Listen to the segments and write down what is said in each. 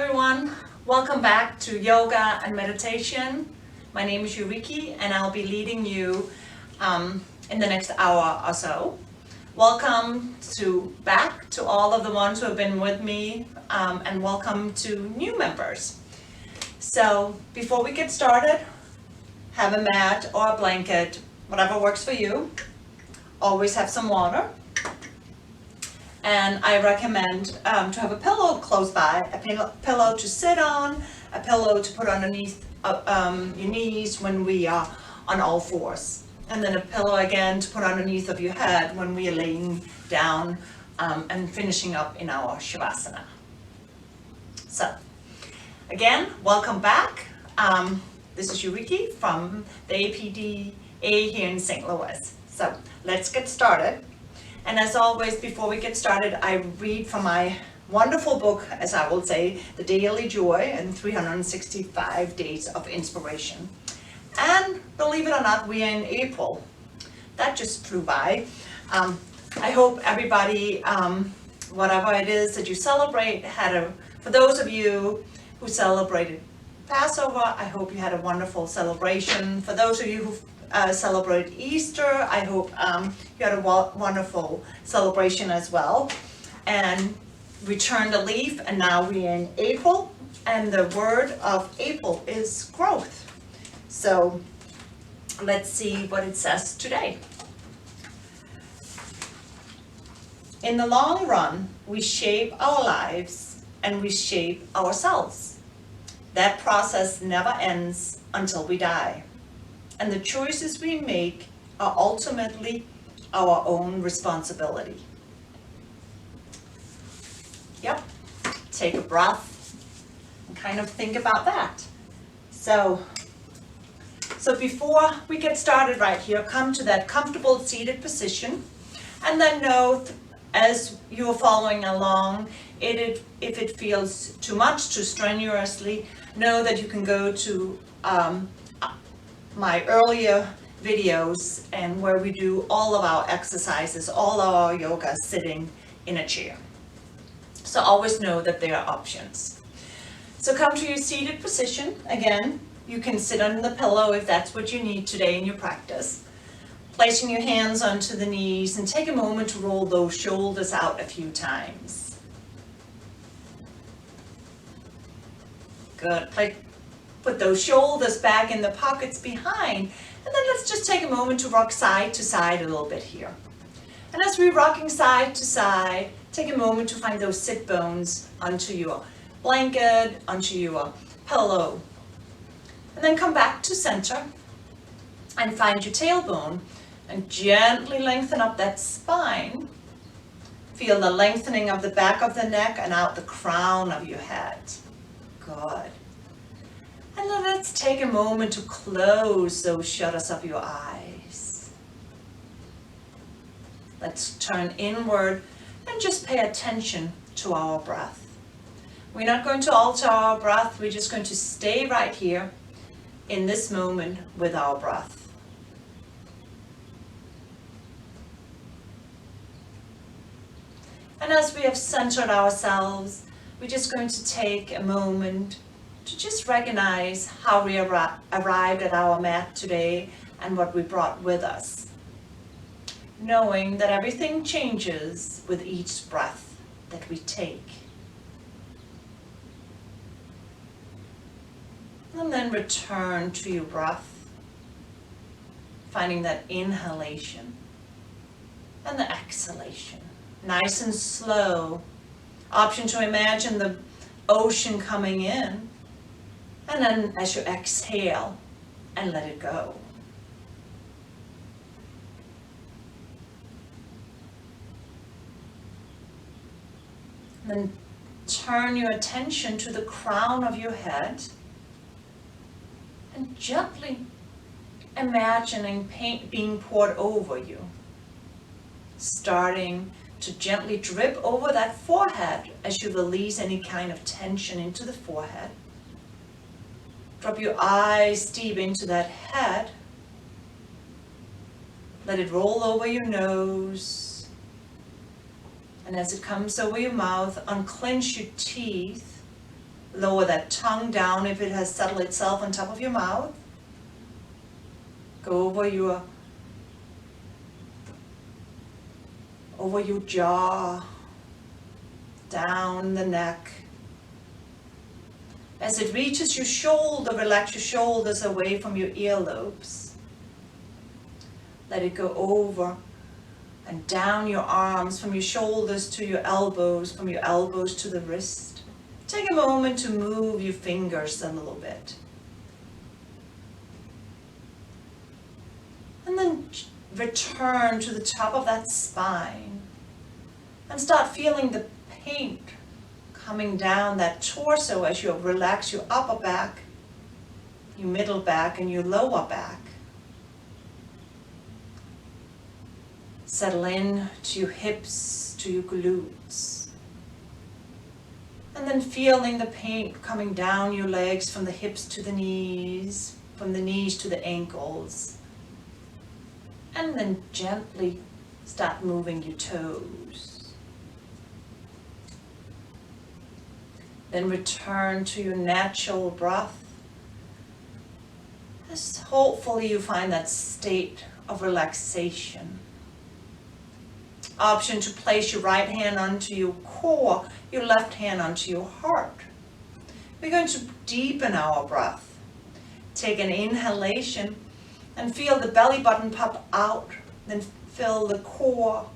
everyone, welcome back to yoga and meditation. My name is Ulrikke and I'll be leading you in the next hour or so. Welcome back to all of the ones who have been with me and welcome to new members. So before we get started, have a mat or a blanket, whatever works for you. Always have some water. And I recommend to have a pillow close by, a pillow to sit on, a pillow to put underneath your knees when we are on all fours. And then a pillow again to put underneath of your head when we are laying down and finishing up in our Shavasana. So, again, welcome back. This is Ulrikke from the APDA here in St. Louis. So, let's get started. And as always, before we get started, I read from my wonderful book, as I will say, The Daily Joy and 365 Days of Inspiration. And believe it or not, we are in April. That just flew by. I hope everybody, whatever it is that you celebrate, for those of you who celebrated Passover, I hope you had a wonderful celebration. For those of you who celebrate Easter, I hope you had a wonderful celebration as well. And we turned a leaf and now we're in April, and the word of April is growth. So let's see what it says today. In the long run, we shape our lives and we shape ourselves. That process never ends until we die. And the choices we make are ultimately our own responsibility. Yep, take a breath and kind of think about that. So before we get started right here, come to that comfortable seated position, and then know as you're following along, if it feels too much, too strenuously, know that you can go to my earlier videos and where we do all of our exercises, all of our yoga sitting in a chair. So always know that there are options. So come to your seated position. Again, you can sit on the pillow if that's what you need today in your practice. Placing your hands onto the knees and take a moment to roll those shoulders out a few times. Good. Put those shoulders back in the pockets behind, and then let's just take a moment to rock side to side a little bit here. And as we're rocking side to side, take a moment to find those sit bones onto your blanket, onto your pillow. And then come back to center and find your tailbone and gently lengthen up that spine. Feel the lengthening of the back of the neck and out the crown of your head. Good. And then let's take a moment to close those shutters of your eyes. Let's turn inward and just pay attention to our breath. We're not going to alter our breath, we're just going to stay right here in this moment with our breath. And as we have centered ourselves, we're just going to take a moment to just recognize how we arrived at our mat today and what we brought with us. Knowing that everything changes with each breath that we take. And then return to your breath, finding that inhalation and the exhalation. Nice and slow. Option to imagine the ocean coming in. And then as you exhale and let it go. Then turn your attention to the crown of your head and gently imagining paint being poured over you. Starting to gently drip over that forehead as you release any kind of tension into the forehead. Drop your eyes deep into that head. Let it roll over your nose. And as it comes over your mouth, unclench your teeth Lower that tongue down if it has settled itself on top of your mouth. Go over your jaw, down the neck. As it reaches your shoulder, relax your shoulders away from your earlobes. Let it go over and down your arms, from your shoulders to your elbows, from your elbows to the wrist. Take a moment to move your fingers a little bit. And then return to the top of that spine and start feeling the pain coming down that torso as you relax your upper back, your middle back, and your lower back. Settle in to your hips, to your glutes. And then feeling the pain coming down your legs from the hips to the knees, from the knees to the ankles. And then gently start moving your toes. Then return to your natural breath. As hopefully you find that state of relaxation. Option to place your right hand onto your core, your left hand onto your heart. We're going to deepen our breath. Take an inhalation and feel the belly button pop out. Then fill the core,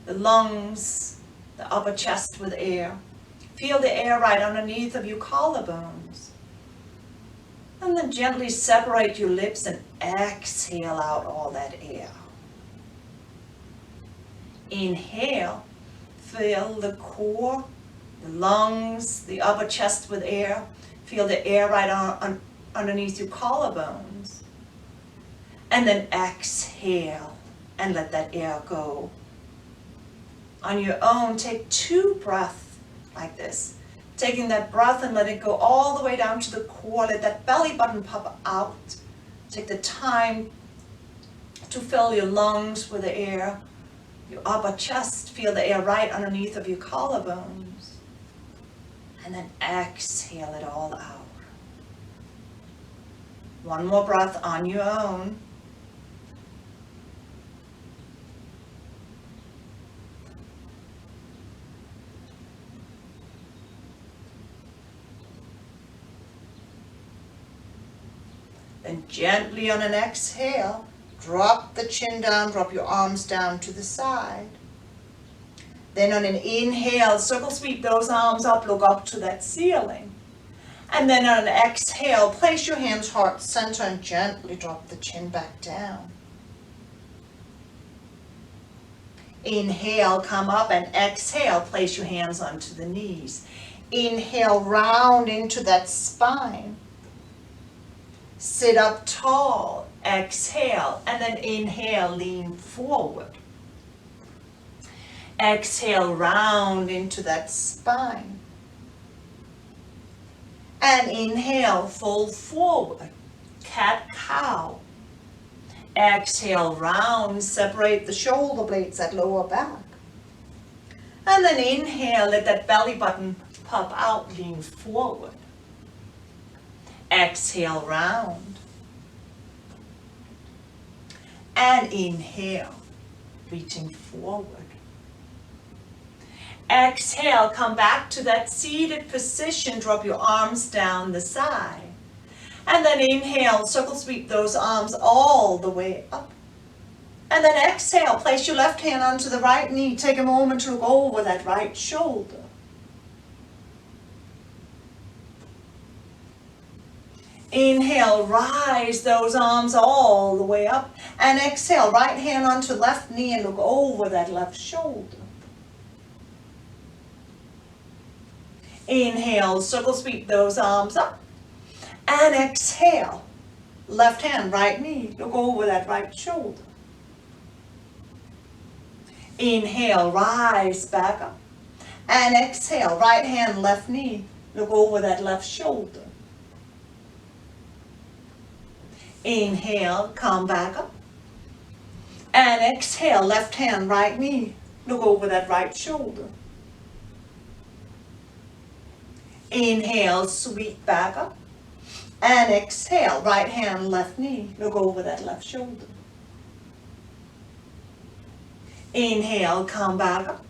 the lungs, the upper chest with air. Feel the air right underneath of your collarbones. And then gently separate your lips and exhale out all that air. Inhale, fill the core, the lungs, the upper chest with air. Feel the air right underneath your collarbones. And then exhale and let that air go. On your own, take 2 breaths like this. Taking that breath and let it go all the way down to the core. Let that belly button pop out. Take the time to fill your lungs with the air. Your upper chest, feel the air right underneath of your collarbones. And then exhale it all out. One more breath on your own. Then gently on an exhale, drop the chin down, drop your arms down to the side. Then on an inhale, circle sweep those arms up, look up to that ceiling. And then on an exhale, place your hands heart center and gently drop the chin back down. Inhale, come up, and exhale, place your hands onto the knees. Inhale, round into that spine. Sit up tall, exhale, and then inhale, lean forward. Exhale, round into that spine. And inhale, fold forward, cat-cow. Exhale, round, separate the shoulder blades at lower back. And then inhale, let that belly button pop out, lean forward. Exhale, round. And inhale, reaching forward. Exhale, come back to that seated position, drop your arms down the side. And then inhale, circle sweep those arms all the way up. And then exhale, place your left hand onto the right knee. Take a moment to look over that right shoulder. Inhale, rise those arms all the way up. And exhale, right hand onto left knee and look over that left shoulder. Inhale, circle sweep those arms up. And exhale, left hand, right knee, look over that right shoulder. Inhale, rise back up. And exhale, right hand, left knee, look over that left shoulder. Inhale, come back up. And exhale, left hand, right knee, look over that right shoulder. Inhale, sweep back up. And exhale, right hand, left knee. Look over that left shoulder. Inhale, come back up.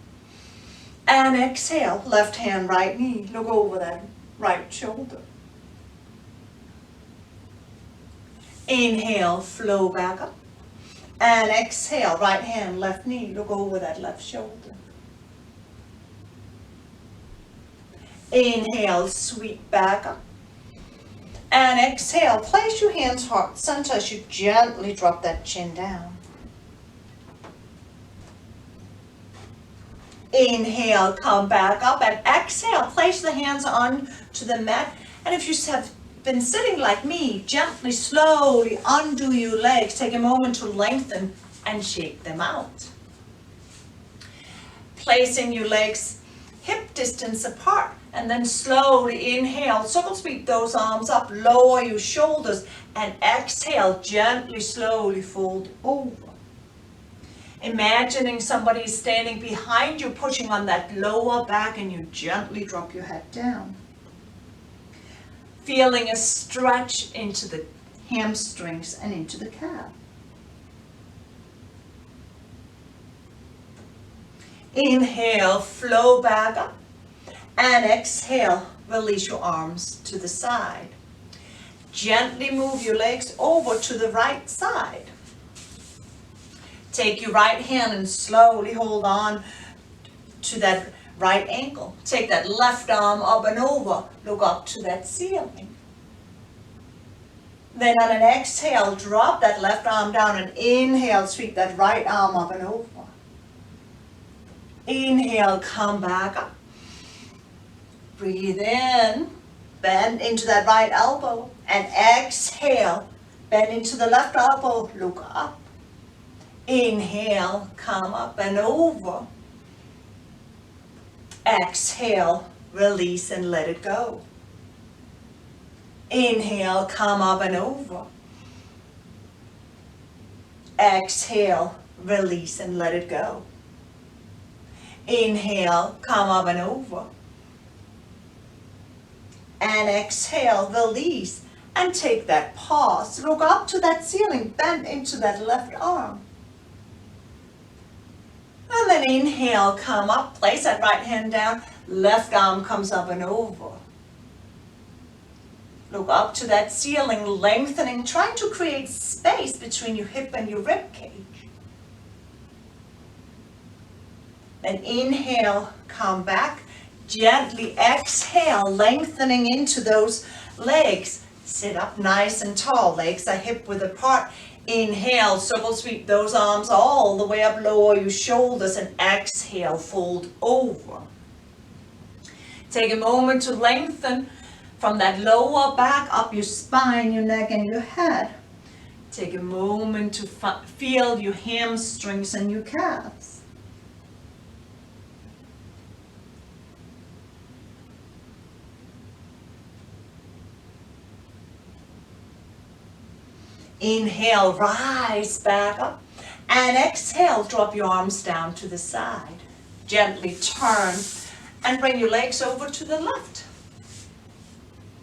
And exhale, left hand, right knee. Look over that right shoulder. Inhale, flow back up. And exhale, right hand, left knee. Look over that left shoulder. Inhale, sweep back up. And exhale, place your hands heart center as you gently drop that chin down. Inhale, come back up, and exhale, place the hands on to the mat. And if you have been sitting like me, gently, slowly undo your legs. Take a moment to lengthen and shake them out. Placing your legs hip distance apart, and then slowly inhale, circle sweep those arms up, lower your shoulders, and exhale, gently, slowly fold over. Imagining somebody is standing behind you, pushing on that lower back, and you gently drop your head down. Feeling a stretch into the hamstrings and into the calf. Inhale, flow back up, and exhale, release your arms to the side. Gently move your legs over to the right side. Take your right hand and slowly hold on to that right ankle. Take that left arm up and over. Look up to that ceiling. Then on an exhale, drop that left arm down and inhale, sweep that right arm up and over. Inhale, come back up. Breathe in, bend into that right elbow, and exhale, bend into the left elbow, look up. Inhale, come up and over. Exhale, release and let it go. Inhale, come up and over. Exhale, release and let it go. Inhale, come up and over. And exhale, release, and take that pause. Look up to that ceiling, bend into that left arm. And then inhale, come up, place that right hand down, left arm comes up and over. Look up to that ceiling, lengthening, trying to create space between your hip and your rib cage. Then inhale, come back, gently exhale, lengthening into those legs. Sit up nice and tall, legs are hip width apart. Inhale, circle sweep those arms all the way up, lower your shoulders, and exhale, fold over. Take a moment to lengthen from that lower back up your spine, your neck, and your head. Take a moment to feel your hamstrings and your calves. Inhale, rise back up, and exhale, drop your arms down to the side. Gently turn and bring your legs over to the left.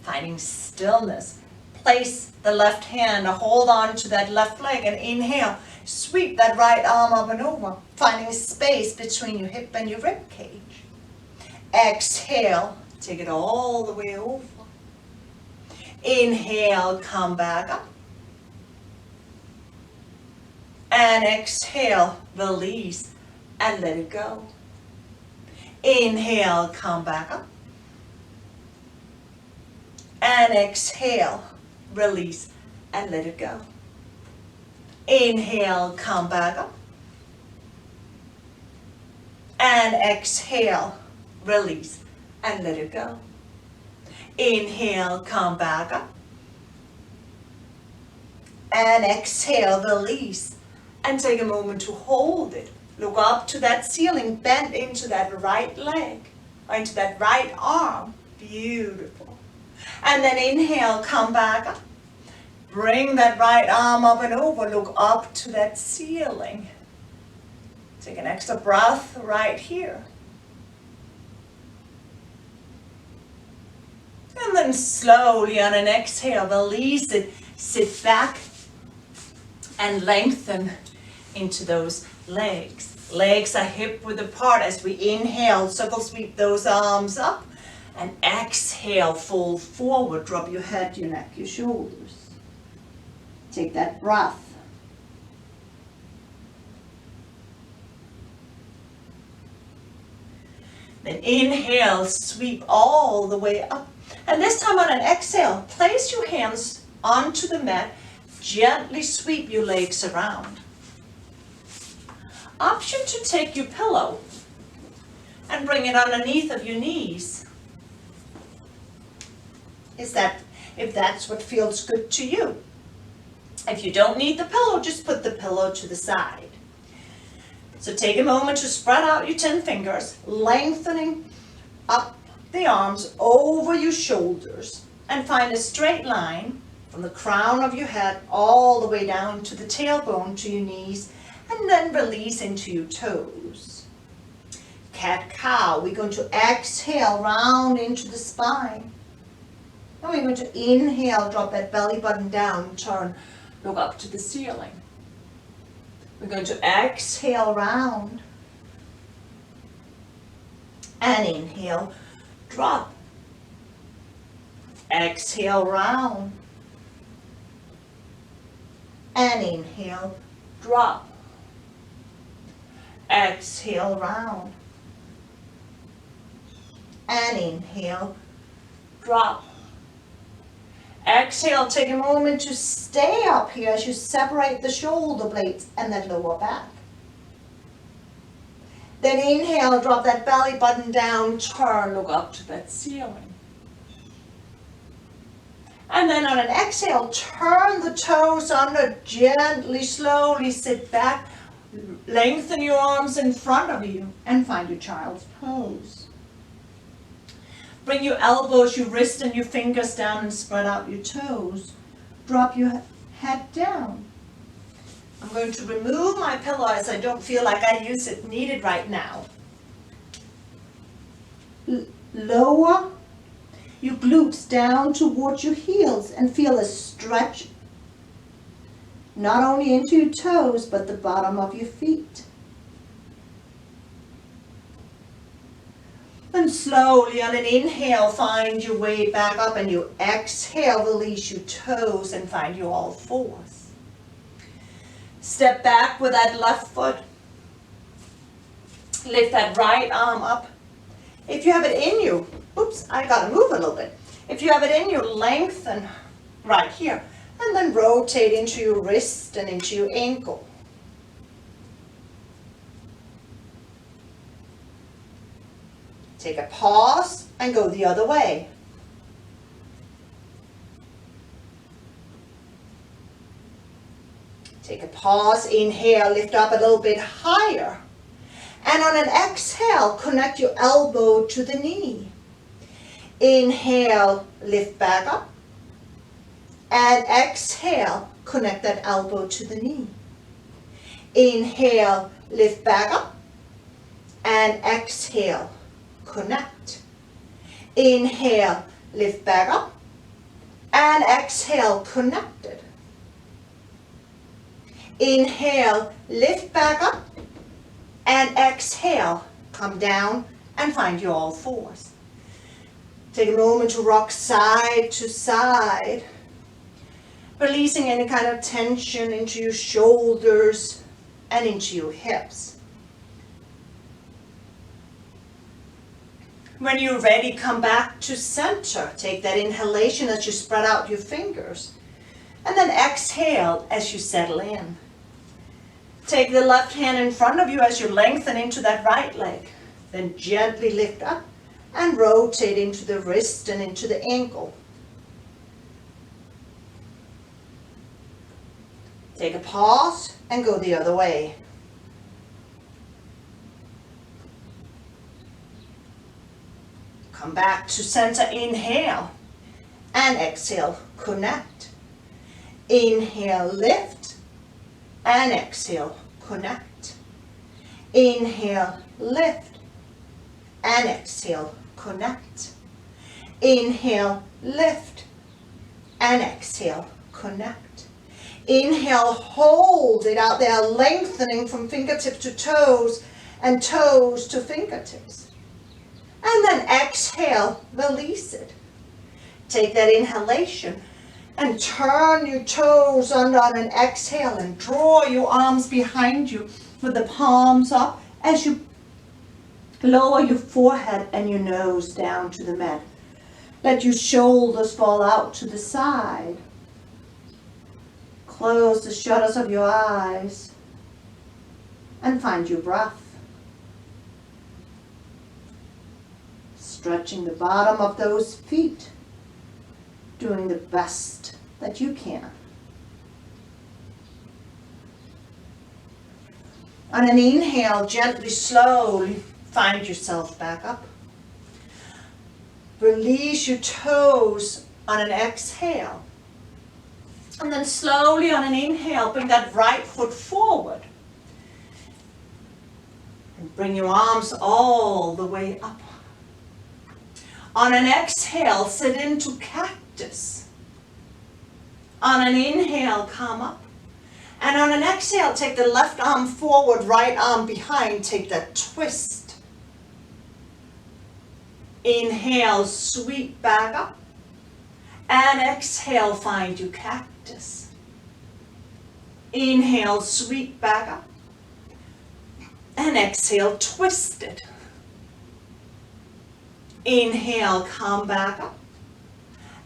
Finding stillness, place the left hand, hold on to that left leg, and inhale, sweep that right arm up and over, finding space between your hip and your rib cage. Exhale, take it all the way over. Inhale, come back up. And exhale, release, and let it go. Inhale, come back up. And exhale, release, and let it go. Inhale, come back up. And exhale, release, and let it go. Inhale, come back up. And exhale, release. And take a moment to hold it. Look up to that ceiling, bend into that right leg, or into that right arm. Beautiful. And then inhale, come back up. Bring that right arm up and over. Look up to that ceiling. Take an extra breath right here. And then slowly on an exhale, release it, sit back and lengthen into those legs. Legs are hip width apart as we inhale, circle sweep those arms up, and exhale, fold forward, drop your head, your neck, your shoulders. Take that breath. Then inhale, sweep all the way up. And this time on an exhale, place your hands onto the mat, gently sweep your legs around. Option to take your pillow and bring it underneath of your knees. If that's what feels good to you. If you don't need the pillow, just put the pillow to the side. So take a moment to spread out your 10 fingers, lengthening up the arms over your shoulders, and find a straight line from the crown of your head all the way down to the tailbone to your knees, and then release into your toes. Cat-cow, we're going to exhale, round into the spine. Then we're going to inhale, drop that belly button down, turn, look up to the ceiling. We're going to exhale, round, and inhale, drop. Exhale, round, and inhale, drop. Exhale, round, and inhale, drop. Exhale, take a moment to stay up here as you separate the shoulder blades and that lower back. Then inhale, drop that belly button down, turn, look up to that ceiling. And then on an exhale, turn the toes under, gently, slowly sit back, lengthen your arms in front of you and find your child's pose. Bring your elbows, your wrist and your fingers down and spread out your toes. Drop your head down. I'm going to remove my pillow as I don't feel like I need it right now. Lower your glutes down towards your heels and feel a stretch, not only into your toes, but the bottom of your feet. And slowly on an inhale, find your way back up, and you exhale, release your toes and find your all fours. Step back with that left foot. Lift that right arm up. If you have it in you, oops, I gotta move a little bit. If you have it in you, lengthen right here, and then rotate into your wrist and into your ankle. Take a pause and go the other way. Take a pause, inhale, lift up a little bit higher. And on an exhale, connect your elbow to the knee. Inhale, lift back up. And exhale, connect that elbow to the knee. Inhale, lift back up. And exhale, connect. Inhale, lift back up. And exhale, connected. Inhale, lift back up. And exhale, come down and find your all fours. Take a moment to rock side to side, releasing any kind of tension into your shoulders and into your hips. When you're ready, come back to center. Take that inhalation as you spread out your fingers, and then exhale as you settle in. Take the left hand in front of you as you lengthen into that right leg. Then gently lift up and rotate into the wrist and into the ankle. Take a pause and go the other way. Come back to center, inhale, and exhale, connect. Inhale, lift, and exhale, connect. Inhale, lift, and exhale, connect. Inhale, lift. And exhale, connect. Inhale, hold it out there, lengthening from fingertips to toes and toes to fingertips. And then exhale, release it. Take that inhalation and turn your toes under on an exhale and draw your arms behind you with the palms up as you lower your forehead and your nose down to the mat. Let your shoulders fall out to the side. Close the shutters of your eyes and find your breath. Stretching the bottom of those feet, doing the best that you can. On an inhale, gently, slowly find yourself back up. Release your toes on an exhale. And then slowly on an inhale, bring that right foot forward. And bring your arms all the way up. On an exhale, sit into cactus. On an inhale, come up. And on an exhale, take the left arm forward, right arm behind. Take that twist. Inhale, sweep back up. And exhale, find your cactus. Inhale, sweep back up. And exhale, twist it. Inhale, come back up.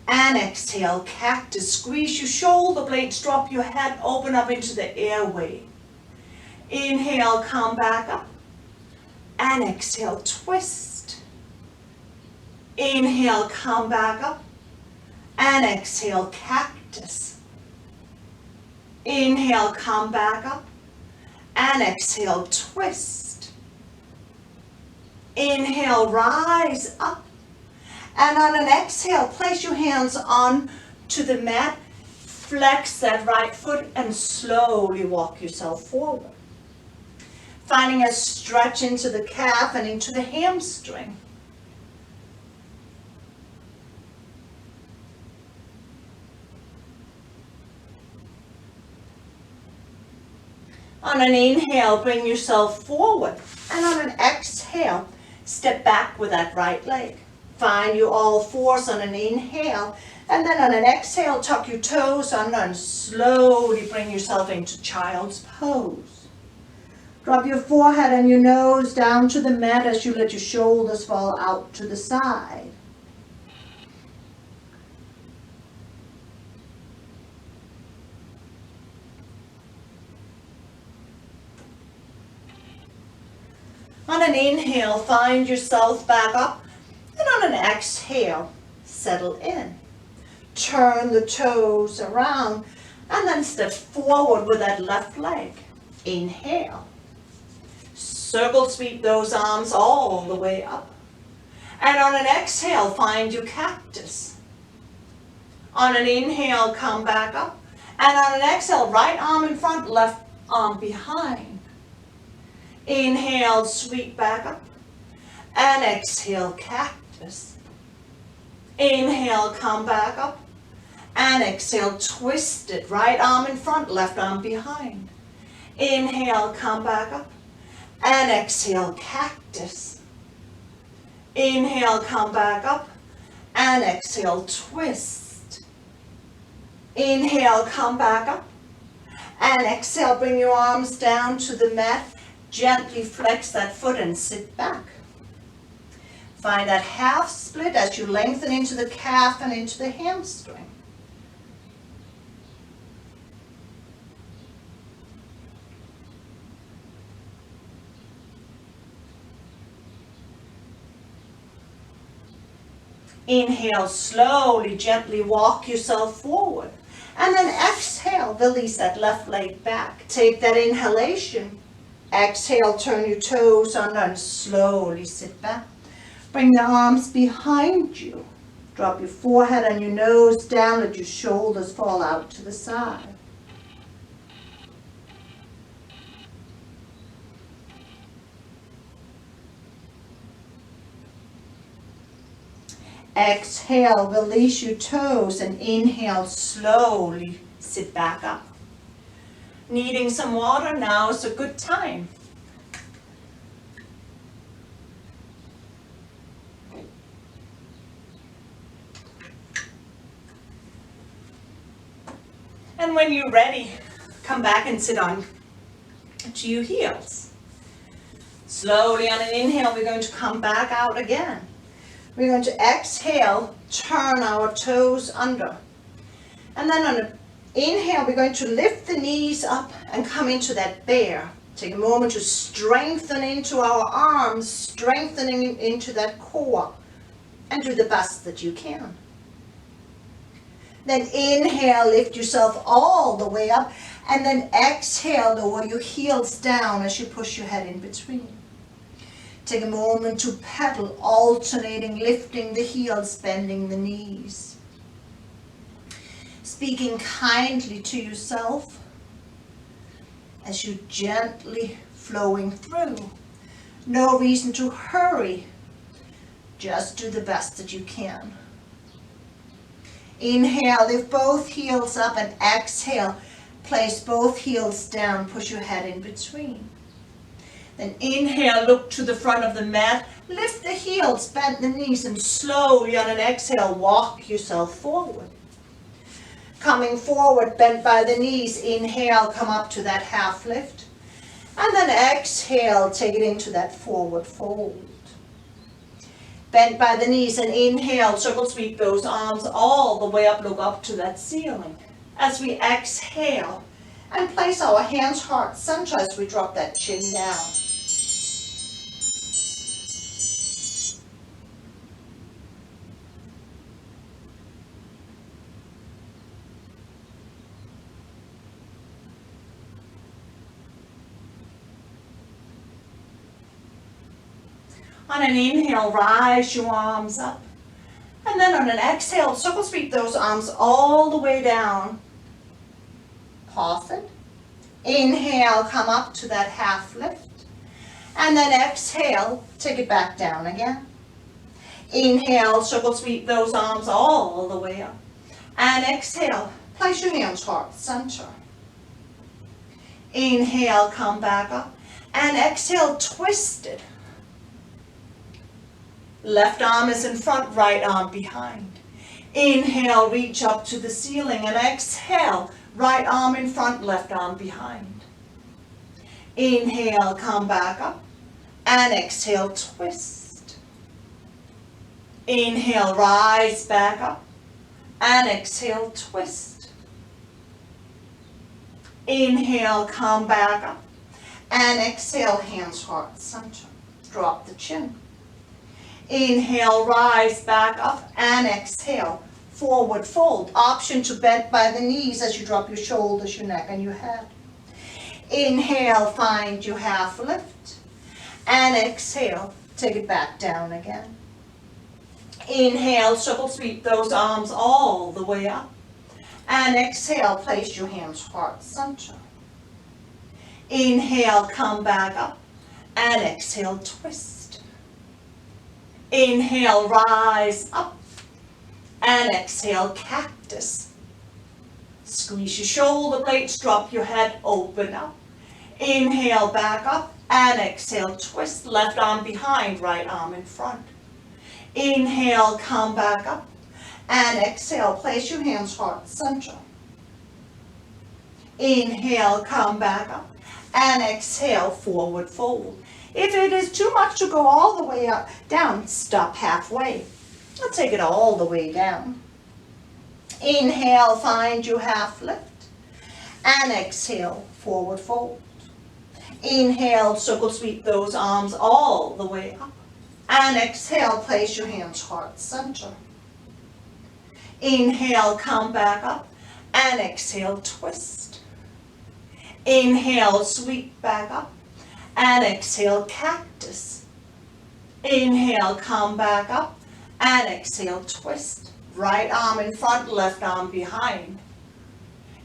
And exhale, cactus. Squeeze your shoulder blades, drop your head, open up into the airway. Inhale, come back up. And exhale, twist. Inhale, come back up. And exhale, cactus. Inhale, come back up. And exhale, twist. Inhale, rise up. And on an exhale, place your hands on to the mat. Flex that right foot and slowly walk yourself forward. Finding a stretch into the calf and into the hamstring. On an inhale, bring yourself forward. And on an exhale, step back with that right leg. Find your all fours on an inhale. And then on an exhale, tuck your toes under and slowly bring yourself into child's pose. Drop your forehead and your nose down to the mat as you let your shoulders fall out to the side. On an inhale, find yourself back up, and on an exhale, settle in. Turn the toes around, and then step forward with that left leg. Inhale. Circle sweep those arms all the way up. And on an exhale, find your cactus. On an inhale, come back up. And on an exhale, right arm in front, left arm behind. Inhale, sweep back up. And exhale, cactus. Inhale, come back up. And exhale, twist it. Right arm in front, left arm behind. Inhale, come back up. And exhale, cactus. Inhale, come back up. And exhale, twist. Inhale, come back up. And exhale, bring your arms down to the mat. Gently flex that foot and sit back. Find that half split as you lengthen into the calf and into the hamstring. Inhale, slowly, gently walk yourself forward. And then exhale, release that left leg back. Take that inhalation. Exhale, turn your toes under and slowly sit back. Bring the arms behind you. Drop your forehead and your nose down. Let your shoulders fall out to the side. Exhale, release your toes, and inhale, slowly sit back up. Needing some water, now is a good time. And when you're ready, come back and sit on to your heels. Slowly on an inhale, we're going to come back out again. We're going to exhale, turn our toes under. And then on an inhale, we're going to lift the knees up and come into that bear. Take a moment to strengthen into our arms, strengthening into that core, and do the best that you can. Then inhale, lift yourself all the way up, and then exhale, lower your heels down as you push your head in between. Take a moment to pedal, alternating, lifting the heels, bending the knees. Speaking kindly to yourself as you gently flowing through. No reason to hurry, just do the best that you can. Inhale, lift both heels up, and exhale, place both heels down, push your head in between. Then inhale, look to the front of the mat, lift the heels, bend the knees, and slowly on an exhale, walk yourself forward. Coming forward, bent by the knees, inhale, come up to that half lift. And then exhale, take it into that forward fold. Bent by the knees and inhale, circle sweep those arms all the way up, look up to that ceiling. As we exhale and place our hands heart center as we drop that chin down. On an inhale, rise your arms up. And then on an exhale, circle sweep those arms all the way down. Pause it. Inhale, come up to that half lift. And then exhale, take it back down again. Inhale, circle sweep those arms all the way up. And exhale, place your hands heart center. Inhale, come back up. And exhale, twist it. Left arm is in front, right arm behind. Inhale, reach up to the ceiling, and exhale, right arm in front, left arm behind. Inhale, come back up, and exhale, twist. Inhale, rise back up, and exhale, twist. Inhale, come back up, and exhale, hands heart center. Drop the chin. Inhale, rise back up, and exhale, forward fold. Option to bend by the knees as you drop your shoulders, your neck, and your head. Inhale, find your half lift, and exhale, take it back down again. Inhale, circle sweep those arms all the way up, and exhale, place your hands heart center. Inhale, come back up, and exhale, twist. Inhale, rise up, and exhale, cactus. Squeeze your shoulder blades, drop your head, open up. Inhale, back up, and exhale, twist. Left arm behind, right arm in front. Inhale, come back up, and exhale, place your hands heart center. Inhale, come back up, and exhale, forward fold. If it is too much to go all the way up, down, stop halfway. Let's take it all the way down. Inhale, find your half lift, and exhale, forward fold. Inhale, circle sweep those arms all the way up, and exhale, place your hands heart center. Inhale, come back up, and exhale, twist. Inhale, sweep back up, and exhale, cactus. Inhale, come back up, and exhale, twist. Right arm in front, left arm behind.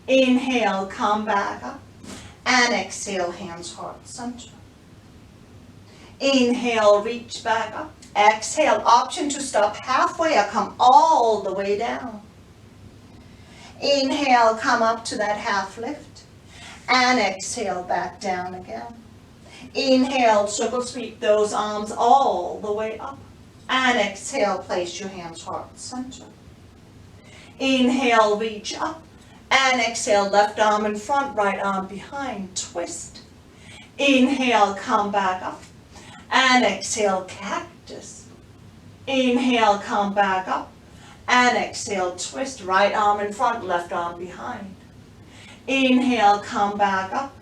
Inhale, come back up, and exhale, hands heart center. Inhale, reach back up. Exhale, option to stop halfway or come all the way down. Inhale, come up to that half lift. And exhale, back down again. Inhale, circle sweep those arms all the way up. And exhale, place your hands heart center. Inhale, reach up. And exhale, left arm in front, right arm behind, twist. Inhale, come back up. And exhale, cactus. Inhale, come back up. And exhale, twist, right arm in front, left arm behind. Inhale, come back up.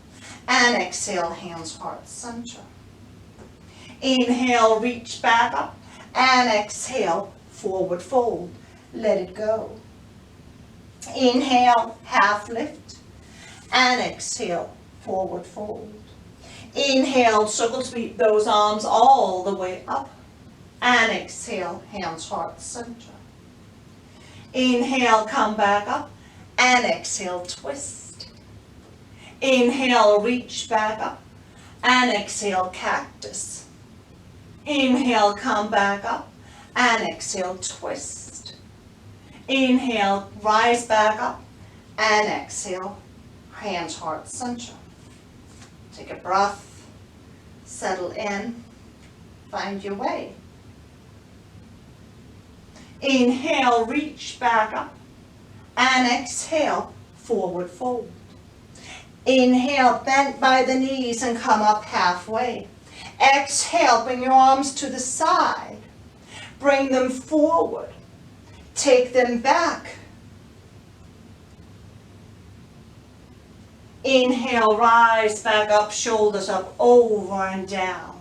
And exhale, hands heart center. Inhale, reach back up. And exhale, forward fold. Let it go. Inhale, half lift. And exhale, forward fold. Inhale, circle sweep those arms all the way up. And exhale, hands heart center. Inhale, come back up. And exhale, twist. Inhale, reach back up. And exhale, cactus. Inhale, come back up. And exhale, twist. Inhale, rise back up. And exhale, hands heart center. Take a breath. Settle in. Find your way. Inhale, reach back up. And exhale, forward fold. Inhale, bend by the knees and come up halfway. Exhale, bring your arms to the side. Bring them forward. Take them back. Inhale, rise back up, shoulders up, over and down.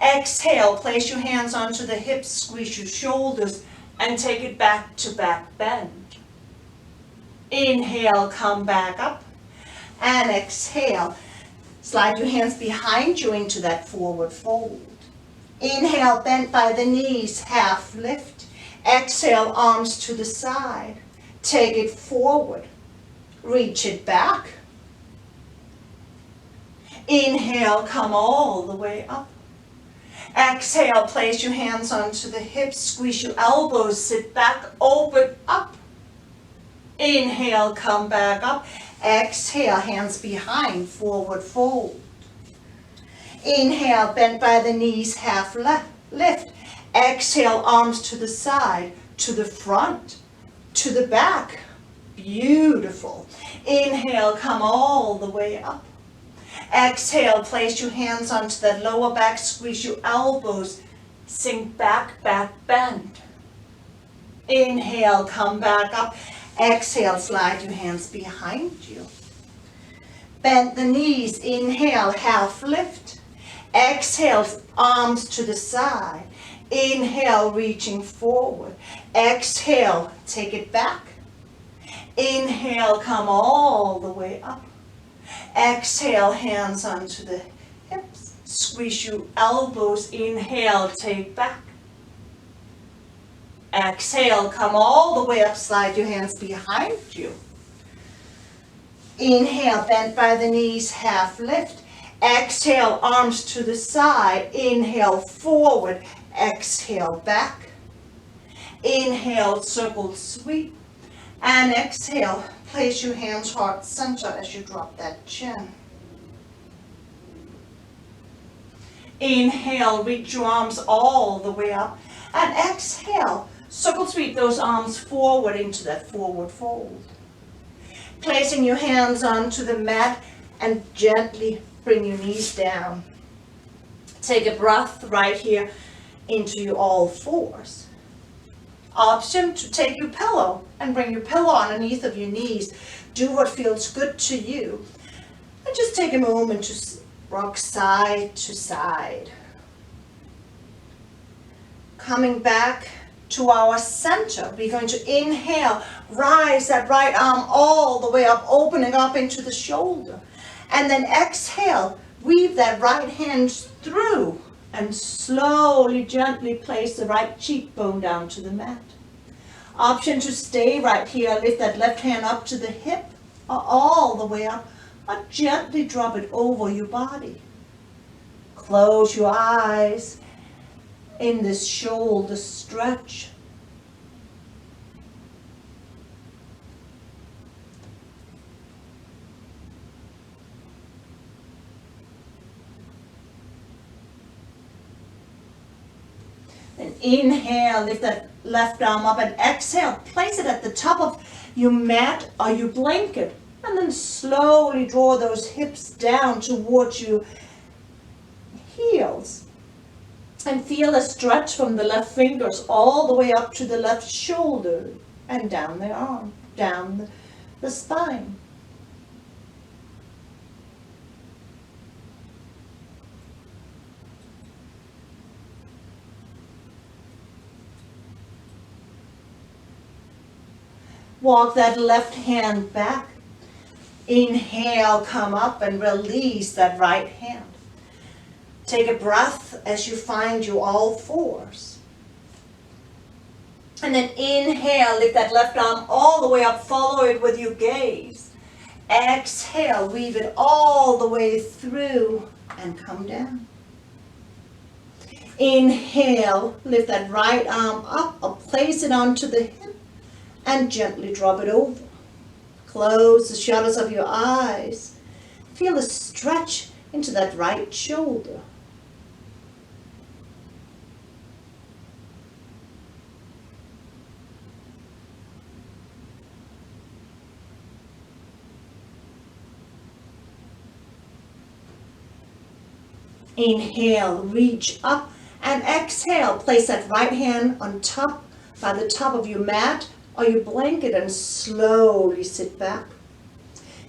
Exhale, place your hands onto the hips, squeeze your shoulders, and take it back to back bend. Inhale, come back up. And exhale, slide your hands behind you into that forward fold. Inhale, bent by the knees, half lift. Exhale, arms to the side. Take it forward. Reach it back. Inhale, come all the way up. Exhale, place your hands onto the hips, squeeze your elbows, sit back, open up. Inhale, come back up. Exhale, hands behind, forward fold. Inhale, bent by the knees, half lift. Exhale, arms to the side, to the front, to the back. Beautiful. Inhale, come all the way up. Exhale, place your hands onto that lower back, squeeze your elbows, sink back, back bend. Inhale, come back up. Exhale, slide your hands behind you. Bend the knees, inhale, half lift. Exhale, arms to the side. Inhale, reaching forward. Exhale, take it back. Inhale, come all the way up. Exhale, hands onto the hips. Squeeze your elbows. Inhale, take back. Exhale, come all the way up. Slide your hands behind you. Inhale, bent by the knees, half lift. Exhale, arms to the side. Inhale, forward. Exhale, back. Inhale, circle sweep. And exhale, place your hands heart center as you drop that chin. Inhale, reach your arms all the way up. And exhale, circle sweep those arms forward into that forward fold. Placing your hands onto the mat and gently bring your knees down. Take a breath right here into your all fours. Option to take your pillow and bring your pillow underneath of your knees. Do what feels good to you. And just take a moment to rock side to side. Coming back to our center, we're going to inhale, rise that right arm all the way up, opening up into the shoulder. And then exhale, weave that right hand through and slowly, gently place the right cheekbone down to the mat. Option to stay right here, lift that left hand up to the hip, or all the way up, or gently drop it over your body. Close your eyes in this shoulder stretch. Then inhale, lift that left arm up, and exhale, place it at the top of your mat or your blanket, and then slowly draw those hips down towards your heels. And feel a stretch from the left fingers all the way up to the left shoulder and down the arm, down the spine. Walk that left hand back. Inhale, come up and release that right hand. Take a breath as you find your all fours. And then inhale, lift that left arm all the way up, follow it with your gaze. Exhale, weave it all the way through and come down. Inhale, lift that right arm up or place it onto the hip and gently drop it over. Close the shutters of your eyes. Feel a stretch into that right shoulder. Inhale, reach up, and exhale, place that right hand on top, by the top of your mat or your blanket, and slowly sit back.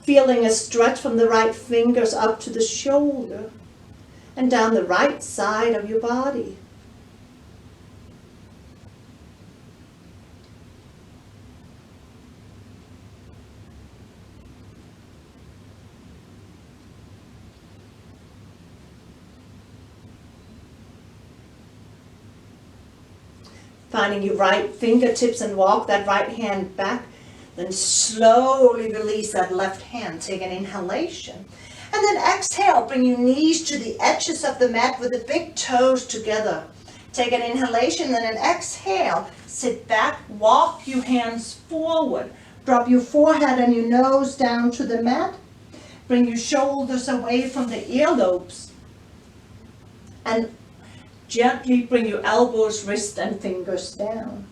Feeling a stretch from the right fingers up to the shoulder and down the right side of your body. Finding your right fingertips and walk that right hand back. Then slowly release that left hand. Take an inhalation. And then exhale. Bring your knees to the edges of the mat with the big toes together. Take an inhalation and an exhale. Sit back. Walk your hands forward. Drop your forehead and your nose down to the mat. Bring your shoulders away from the earlobes. And gently bring your elbows, wrists, and fingers down.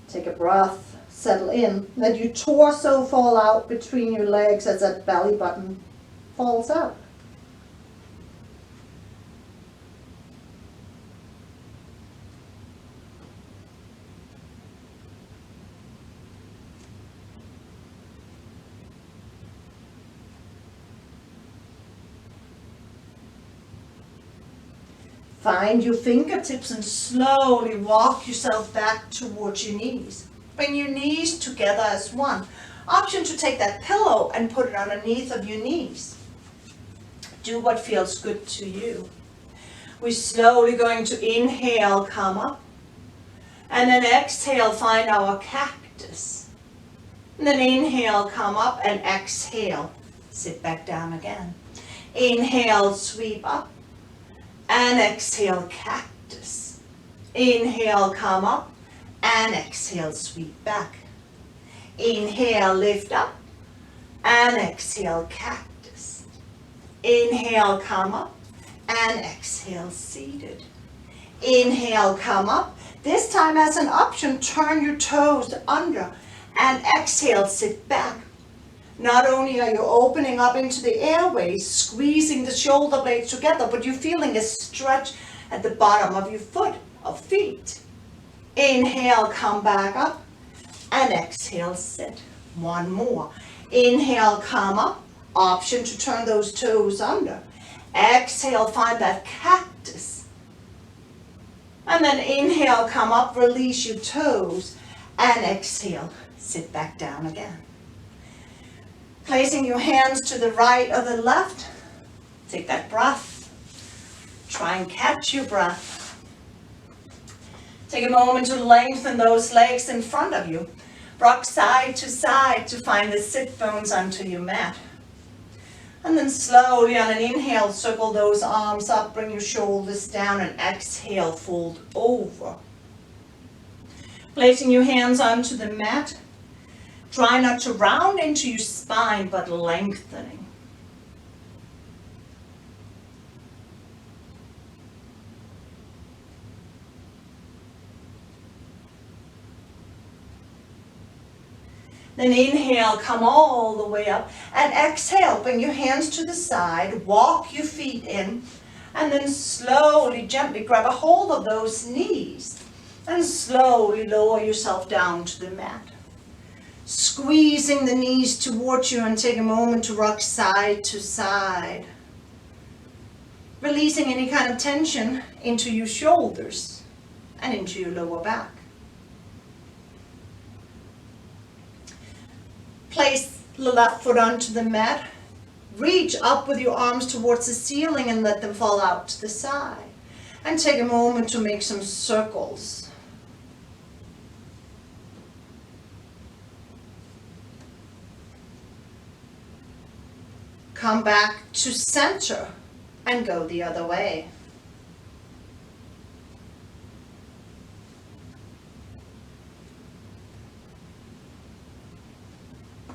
Take a breath, settle in. Let your torso fall out between your legs as that belly button falls out. Find your fingertips and slowly walk yourself back towards your knees. Bring your knees together as one. Option to take that pillow and put it underneath of your knees. Do what feels good to you. We're slowly going to inhale, come up. And then exhale, find our cactus. And then inhale, come up, and exhale, sit back down again. Inhale, sweep up. And exhale, cactus. Inhale, come up, and exhale, sweep back. Inhale, lift up, and exhale, cactus. Inhale, come up, and exhale, seated. Inhale, come up. This time as an option, turn your toes under, and exhale, sit back. Not only are you opening up into the airways, squeezing the shoulder blades together, but you're feeling a stretch at the bottom of your foot or feet. Inhale, come back up, and exhale, sit. One more. Inhale, come up. Option to turn those toes under. Exhale, find that cactus. And then inhale, come up, release your toes, and exhale, sit back down again. Placing your hands to the right or the left. Take that breath. Try and catch your breath. Take a moment to lengthen those legs in front of you. Rock side to find the sit bones onto your mat. And then slowly on an inhale, circle those arms up, bring your shoulders down, and exhale, fold over. Placing your hands onto the mat, try not to round into your spine, but lengthening. Then inhale, come all the way up, and exhale, bring your hands to the side, walk your feet in, and then slowly, gently grab a hold of those knees, and slowly lower yourself down to the mat. Squeezing the knees towards you, and take a moment to rock side to side. Releasing any kind of tension into your shoulders and into your lower back. Place the left foot onto the mat. Reach up with your arms towards the ceiling and let them fall out to the side. And take a moment to make some circles. Come back to center and go the other way.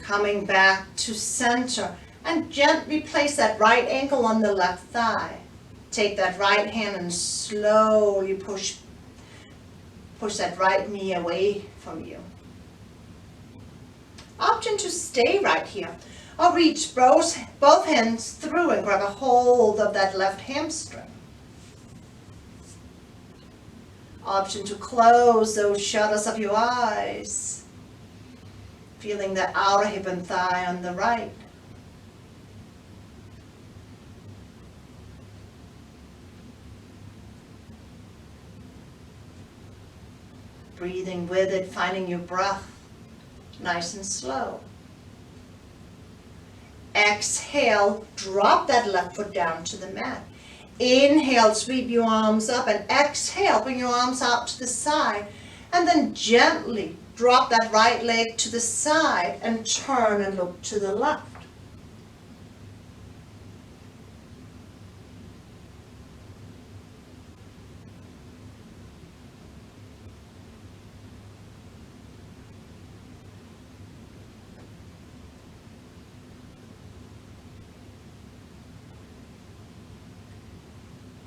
Coming back to center, and gently place that right ankle on the left thigh. Take that right hand and slowly push that right knee away from you. Option to stay right here, or reach both hands through and grab a hold of that left hamstring. Option to close those shutters of your eyes. Feeling the outer hip and thigh on the right. Breathing with it, finding your breath nice and slow. Exhale, drop that left foot down to the mat. Inhale, sweep your arms up, and exhale, bring your arms out to the side, and then gently drop that right leg to the side and turn and look to the left.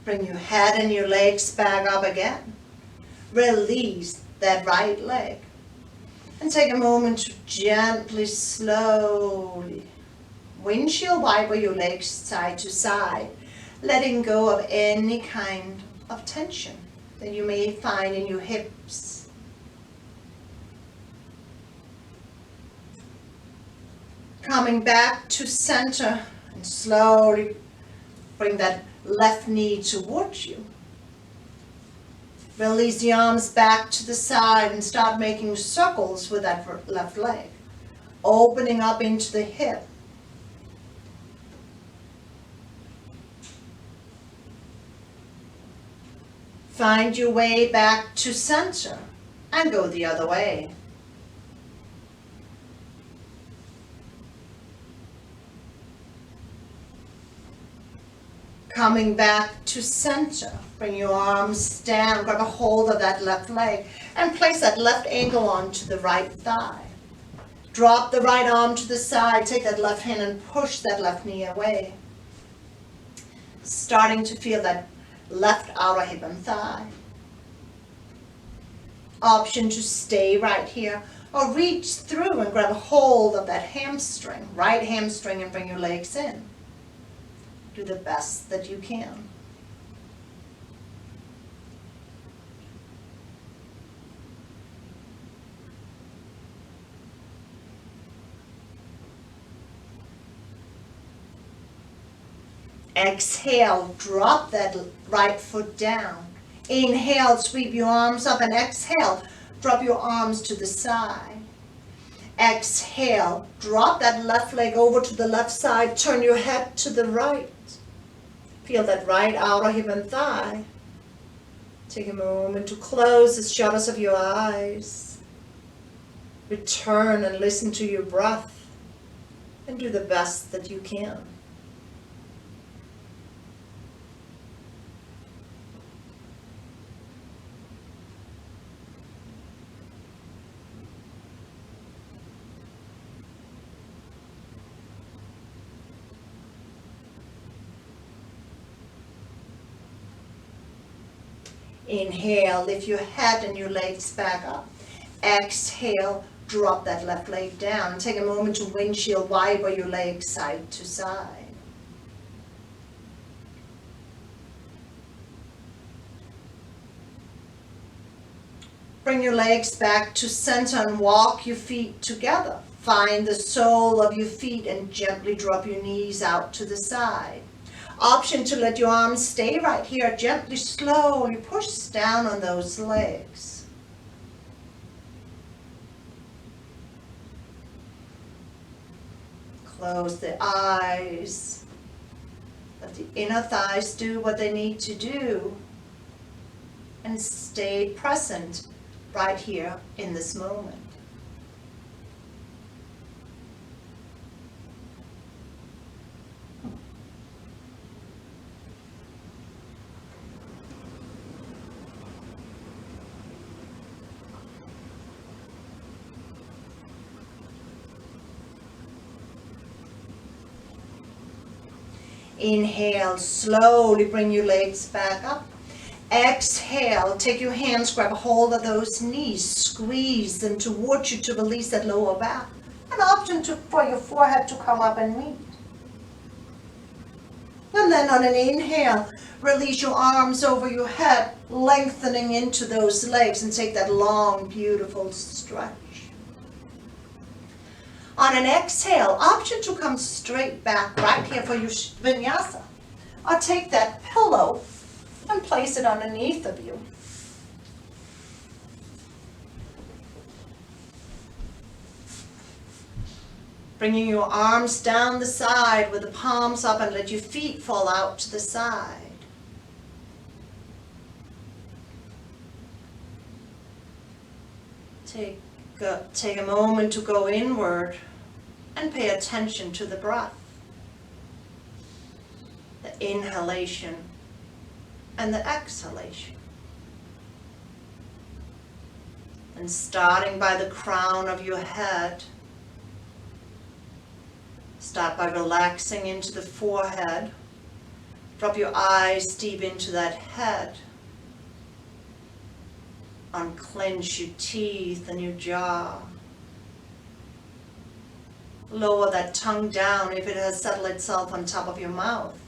Bring your head and your legs back up again. Release that right leg. And take a moment to gently, slowly windshield wiper your legs side to side, letting go of any kind of tension that you may find in your hips. Coming back to center and slowly bring that left knee towards you. Release the arms back to the side and start making circles with that left leg, opening up into the hip. Find your way back to center and go the other way. Coming back to center, bring your arms down, grab a hold of that left leg, and place that left ankle onto the right thigh. Drop the right arm to the side, take that left hand and push that left knee away. Starting to feel that left outer hip and thigh. Option to stay right here, or reach through and grab a hold of that hamstring, right hamstring, and bring your legs in. Do the best that you can. Exhale, drop that right foot down. Inhale, sweep your arms up, and exhale, drop your arms to the side. Exhale, drop that left leg over to the left side, turn your head to the right. Feel that right outer hip and thigh. Take a moment to close the shutters of your eyes. Return and listen to your breath, and do the best that you can. Inhale, lift your head and your legs back up. Exhale, drop that left leg down. And take a moment to windshield wiper your legs side to side. Bring your legs back to center and walk your feet together. Find the sole of your feet and gently drop your knees out to the side. Option to let your arms stay right here. Gently, slowly push down on those legs. Close the eyes. Let the inner thighs do what they need to do. And stay present right here in this moment. Inhale, slowly bring your legs back up. Exhale, take your hands, grab a hold of those knees, squeeze them towards you to release that lower back. An option for your forehead to come up and meet. And then on an inhale, release your arms over your head, lengthening into those legs and take that long, beautiful stretch. On an exhale, option to come straight back right here for your vinyasa. Or take that pillow and place it underneath of you. Bringing your arms down the side with the palms up and let your feet fall out to the side. Take a moment to go inward and pay attention to the breath. The inhalation and the exhalation. And starting by the crown of your head, start by relaxing into the forehead. Drop your eyes deep into that head. Unclench your teeth and your jaw. Lower that tongue down if it has settled itself on top of your mouth.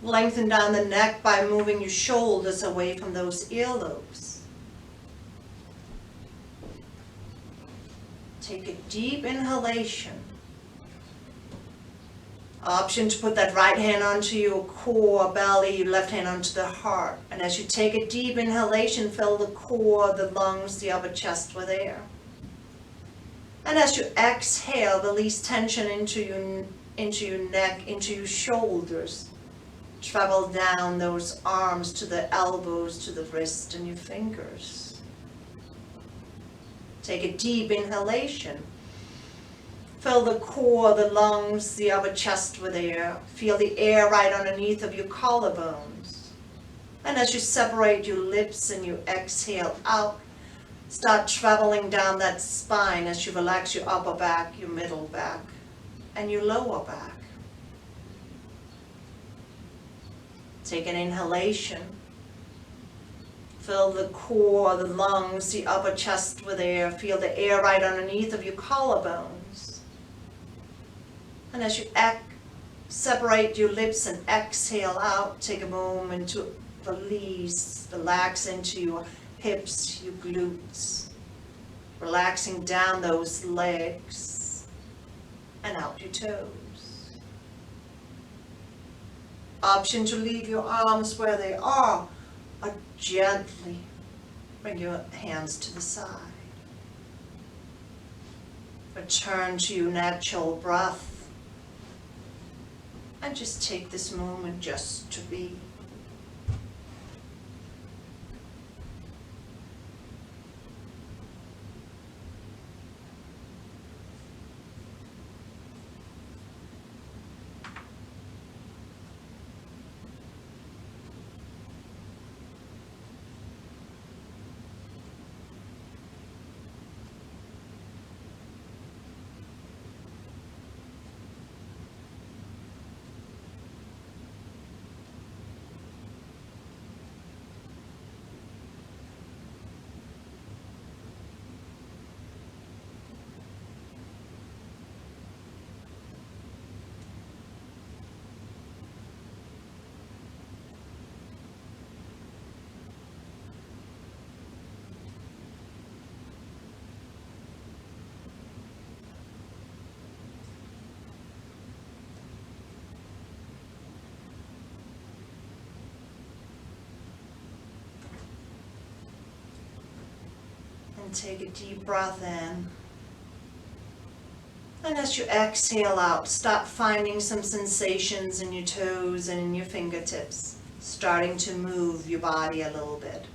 Lengthen down the neck by moving your shoulders away from those earlobes. Take a deep inhalation. Option to put that right hand onto your core, belly, your left hand onto the heart. And as you take a deep inhalation, fill the core, the lungs, the upper chest with air. And as you exhale, release tension into your neck, into your shoulders. Travel down those arms to the elbows, to the wrist and your fingers. Take a deep inhalation. Fill the core, the lungs, the upper chest with air. Feel the air right underneath of your collarbones. And as you separate your lips and you exhale out, start traveling down that spine as you relax your upper back, your middle back, and your lower back. Take an inhalation. Fill the core, the lungs, the upper chest with air. Feel the air right underneath of your collarbones. And as you separate your lips and exhale out, take a moment to release, relax into your hips, your glutes. Relaxing down those legs and out your toes. Option to leave your arms where they are, or gently bring your hands to the side. Return to your natural breath and just take this moment just to be. And take a deep breath in. And as you exhale out, start finding some sensations in your toes and in your fingertips, starting to move your body a little bit.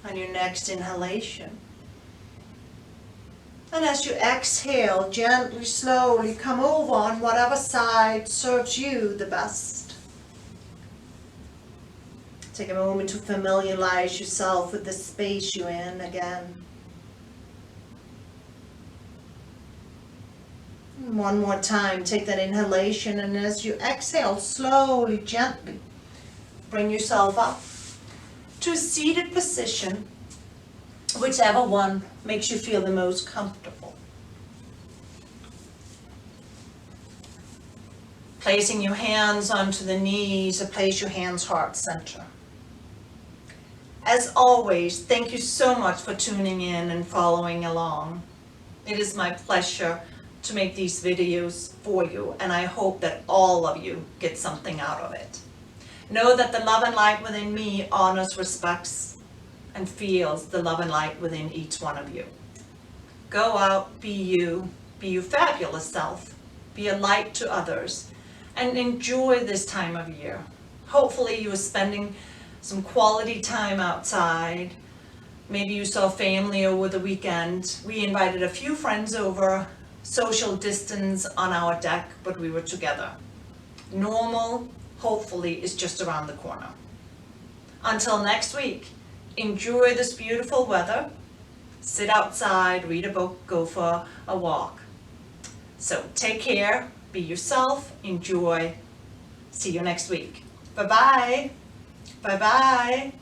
On your next inhalation. And as you exhale, gently, slowly come over on whatever side serves you the best. Take a moment to familiarize yourself with the space you're in again. And one more time, take that inhalation, and as you exhale, slowly, gently, bring yourself up to a seated position, whichever one makes you feel the most comfortable. Placing your hands onto the knees, or place your hands heart center. As always, thank you so much for tuning in and following along. It is my pleasure to make these videos for you, and I hope that all of you get something out of it. Know that the love and light within me honors, respects, and feels the love and light within each one of you. Go out, be your fabulous self, be a light to others, and enjoy this time of year. Hopefully you are spending some quality time outside. Maybe you saw family over the weekend. We invited a few friends over, social distance on our deck, but we were together. Normal, hopefully, is just around the corner. Until next week, enjoy this beautiful weather. Sit outside, read a book, go for a walk. So take care, be yourself, enjoy. See you next week. Bye-bye. Bye-bye.